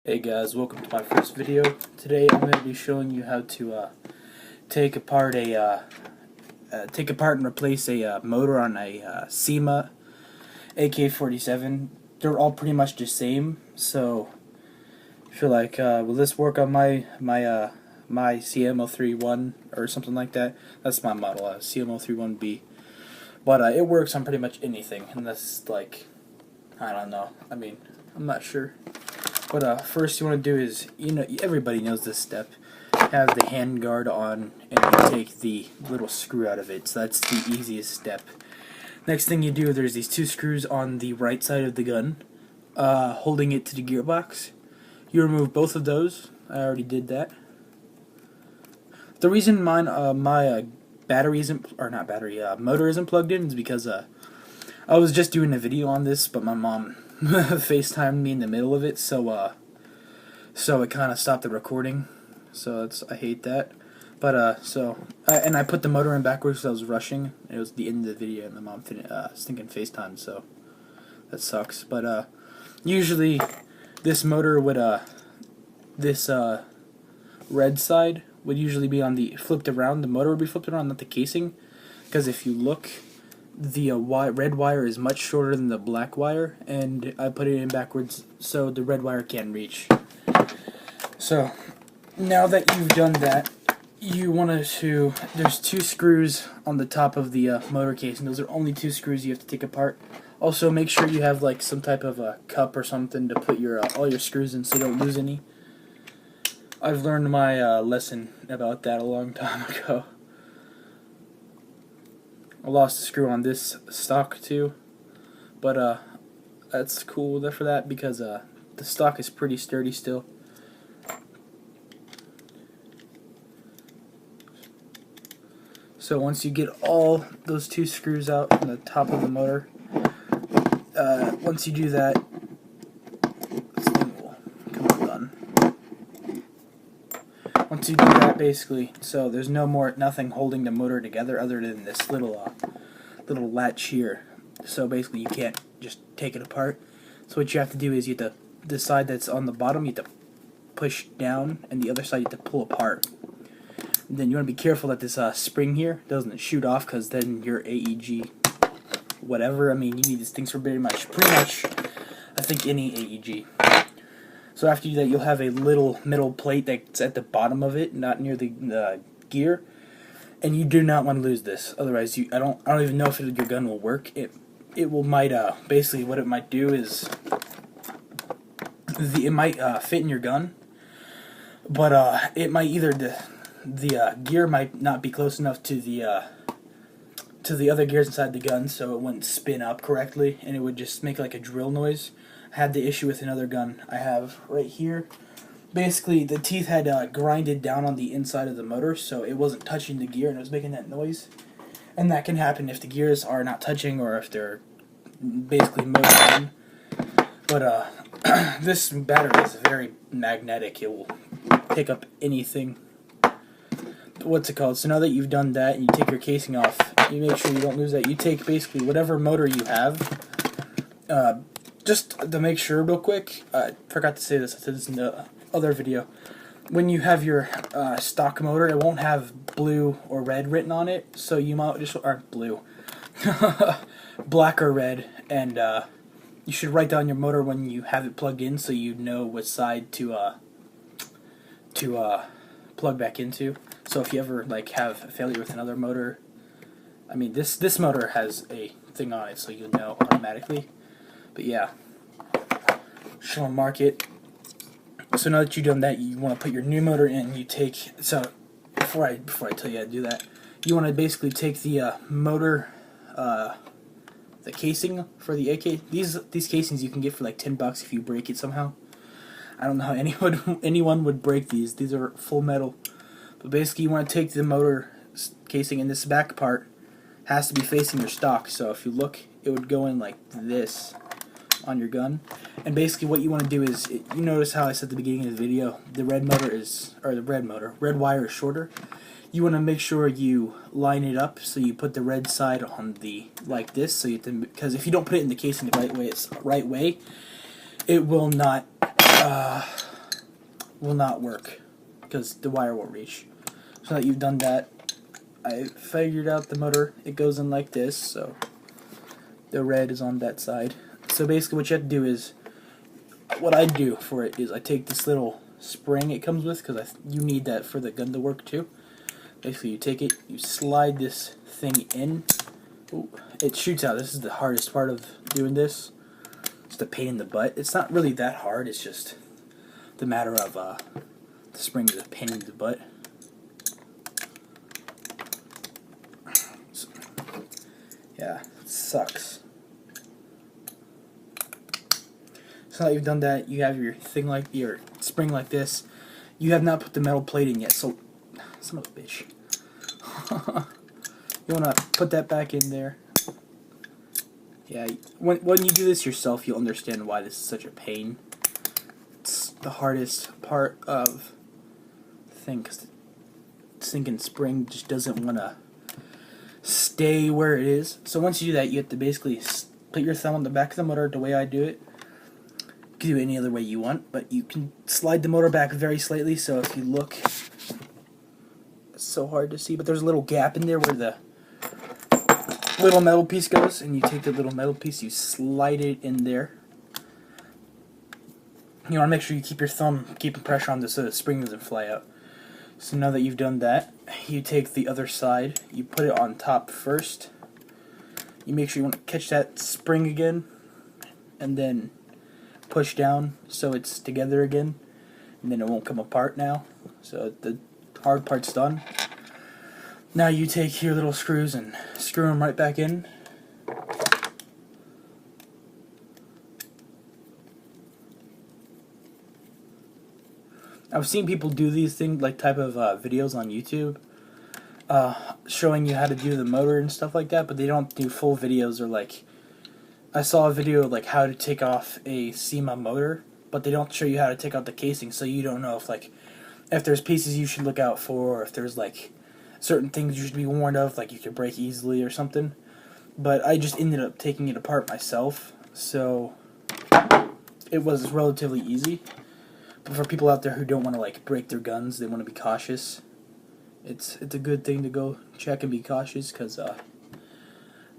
Hey guys, welcome to my first video. Today I'm going to be showing you how to take apart and replace a motor on a Cyma AK-47. They're all pretty much the same, so I feel like will this work on my CM031 or something like that? That's my model, CM031B. But it works on pretty much anything, unless like I don't know. I mean, I'm not sure. But first you want to do is, everybody knows this step. Have the hand guard on and you take the little screw out of it. So that's the easiest step. Next thing you do, there's these two screws on the right side of the gun, holding it to the gearbox. You remove both of those. I already did that. The reason my battery isn't, or not battery, motor isn't plugged in is because I was just doing a video on this, but my mom FaceTimed me in the middle of it, so it kind of stopped the recording. So I hate that. But and I put the motor in backwards because I was rushing. It was the end of the video, and my mom stinking FaceTime, so that sucks. But usually this motor would this red side would usually be on the flipped around. The motor would be flipped around, not the casing, because if you look, the red wire is much shorter than the black wire, and I put it in backwards so the red wire can't reach. So now that you've done that, you want to, there's two screws on the top of the motor case, and those are only two screws you have to take apart. Also make sure you have like some type of a cup or something to put your all your screws in so you don't lose any. I've learned my lesson about that a long time ago. I lost a screw on this stock too, but that's cool for that because the stock is pretty sturdy still. So once you get all those two screws out on the top of the motor, once you do that, this thing will come undone. Once you do that, basically, so there's nothing holding the motor together other than this little latch here. So basically, you can't just take it apart. So what you have to do is the side that's on the bottom, you have to push down, and the other side you have to pull apart. And then you want to be careful that this spring here doesn't shoot off, because then your AEG, whatever. I mean, you need these things for pretty much, I think any AEG. So after you do that, you'll have a little metal plate that's at the bottom of it, not near the gear, and you do not want to lose this. Otherwise, I don't even know if your gun will work. Basically what it might do is it might fit in your gun, but it might either the gear might not be close enough to the other gears inside the gun, so it wouldn't spin up correctly, and it would just make like a drill noise. I had the issue with another gun I have right here. Basically, the teeth had grinded down on the inside of the motor, so it wasn't touching the gear, and it was making that noise. And that can happen if the gears are not touching or if they're basically mowed down. But this battery is very magnetic. It will pick up anything. What's it called? So now that you've done that and you take your casing off, you make sure you don't lose that. You take basically whatever motor you have. Just to make sure real quick, I forgot to say this, I said this in the other video. When you have your stock motor, it won't have blue or red written on it, so you might just, or blue, black or red, and you should write down your motor when you have it plugged in so you know which side to plug back into. So if you ever like have a failure with another motor, I mean this motor has a thing on it so you'll know automatically. But yeah, just want to mark it. So now that you've done that, you want to put your new motor in. You take, so before I tell you how to do that, you want to basically take the motor, the casing for the AK. These casings you can get for like $10 if you break it somehow. I don't know how anyone would break these. These are full metal. But basically, you want to take the motor casing, and this back part has to be facing your stock. So if you look, it would go in like this on your gun. And basically what you want to do is, you notice how I said at the beginning of the video, the red wire is shorter. You want to make sure you line it up so you put the red side on the, like this, so because if you don't put it in the casing the right way, it will not will not work because the wire won't reach. So that you've done that, I figured out the motor. It goes in like this, so the red is on that side. So basically what you have to do is, what I do for it is I take this little spring it comes with, because you need that for the gun to work too. Basically you take it, you slide this thing in. Ooh, it shoots out. This is the hardest part of doing this. It's the pain in the butt. It's not really that hard, it's just the matter of the spring is a pain in the butt. So, yeah, it sucks. So now you've done that, you have your thing like your spring like this. You have not put the metal plate in yet, so son of a bitch. You want to put that back in there. Yeah, when you do this yourself, you'll understand why this is such a pain. It's the hardest part of the thing, because the sinking spring just doesn't want to stay where it is. So once you do that, you have to basically put your thumb on the back of the motor the way I do it. You can do it any other way you want, but you can slide the motor back very slightly, so if you look, it's so hard to see, but there's a little gap in there where the little metal piece goes, and you take the little metal piece, you slide it in there. You want to make sure you keep your thumb keeping pressure on this so the spring doesn't fly out. So now that you've done that, you take the other side, you put it on top first. You make sure you want to catch that spring again, and then push down so it's together again, and then it won't come apart now. So the hard part's done. Now you take your little screws and screw them right back in. I've seen people do these things, like type of videos on YouTube, showing you how to do the motor and stuff like that, but they don't do full videos. Or like, I saw a video of like how to take off a Cyma motor, but they don't show you how to take out the casing, so you don't know if there's pieces you should look out for, or if there's like certain things you should be warned of, like you could break easily or something. But I just ended up taking it apart myself, so it was relatively easy. But for people out there who don't want to like break their guns, they want to be cautious, it's a good thing to go check and be cautious, because I've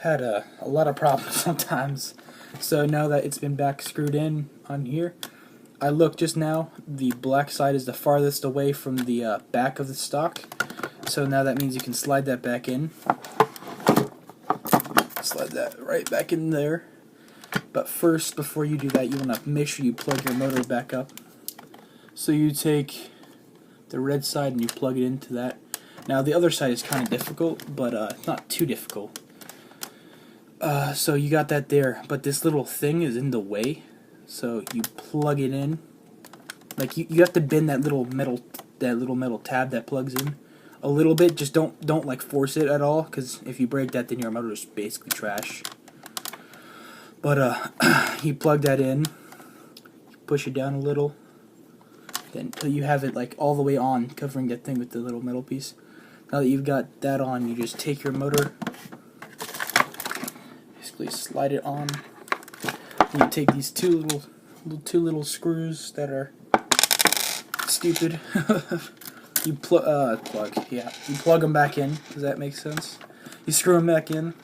had a lot of problems sometimes. So now that it's been back screwed in on here, I looked just now, the black side is the farthest away from the back of the stock. So now that means you can slide that back in. Slide that right back in there. But first, before you do that, you want to make sure you plug your motor back up. So you take the red side and you plug it into that. Now the other side is kind of difficult, but not too difficult. So you got that there, but this little thing is in the way. So you plug it in. Like you have to bend that little metal tab that plugs in a little bit. Just don't like force it at all, because if you break that, then your motor is basically trash. But you plug that in, you push it down a little, then until you have it like all the way on, covering that thing with the little metal piece. Now that you've got that on, you just take your motor, basically slide it on. And you take these two little screws that are stupid. You plug them back in. Does that make sense? You screw them back in.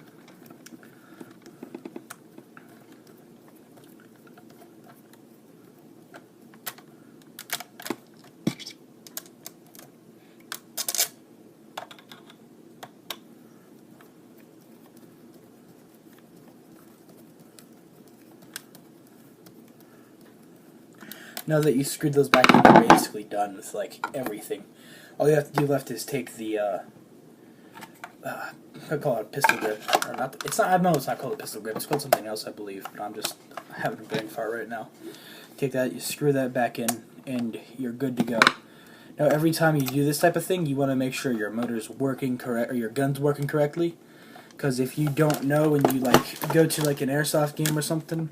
Now that you screwed those back in, you're basically done with like everything. All you have to do left is take the I call it a pistol grip, or not. It's not. I know it's not called a pistol grip. It's called something else, I believe. But I'm just having a brain fart right now. Take that, you screw that back in, and you're good to go. Now, every time you do this type of thing, you want to make sure your motor's working correct, or your gun's working correctly. Because if you don't know, and you like go to like an AirSoft game or something,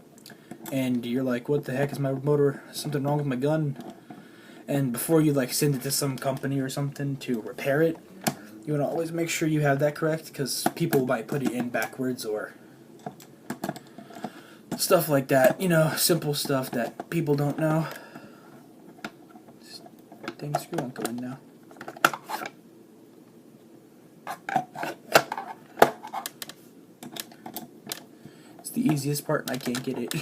and you're like, what the heck is my motor? Something wrong with my gun? And before you like send it to some company or something to repair it, you want to always make sure you have that correct, because people might put it in backwards or stuff like that. You know, simple stuff that people don't know. dang screw won't go in now. It's the easiest part and I can't get it.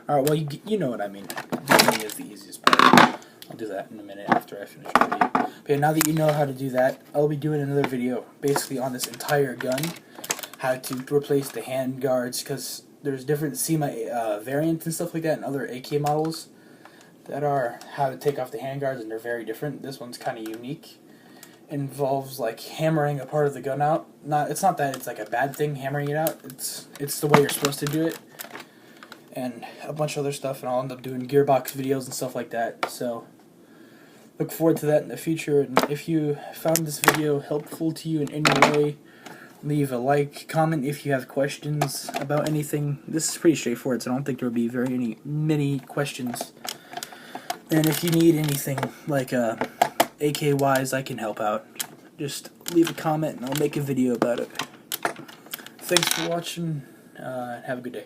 Alright, well, you know what I mean. Doing is the easiest part. I'll do that in a minute after I finish the video. But yeah, now that you know how to do that, I'll be doing another video basically on this entire gun. How to replace the hand guards, because there's different Cyma variants and stuff like that and other AK models that are how to take off the hand guards, and they're very different. This one's kind of unique. It involves like hammering a part of the gun out. It's not that it's like a bad thing hammering it out. It's the way you're supposed to do it. And a bunch of other stuff, and I'll end up doing gearbox videos and stuff like that. So look forward to that in the future. And if you found this video helpful to you in any way, leave a like, comment if you have questions about anything. This is pretty straightforward, so I don't think there will be many questions. And if you need anything like AK wise, I can help out. Just leave a comment and I'll make a video about it. Thanks for watching, and have a good day.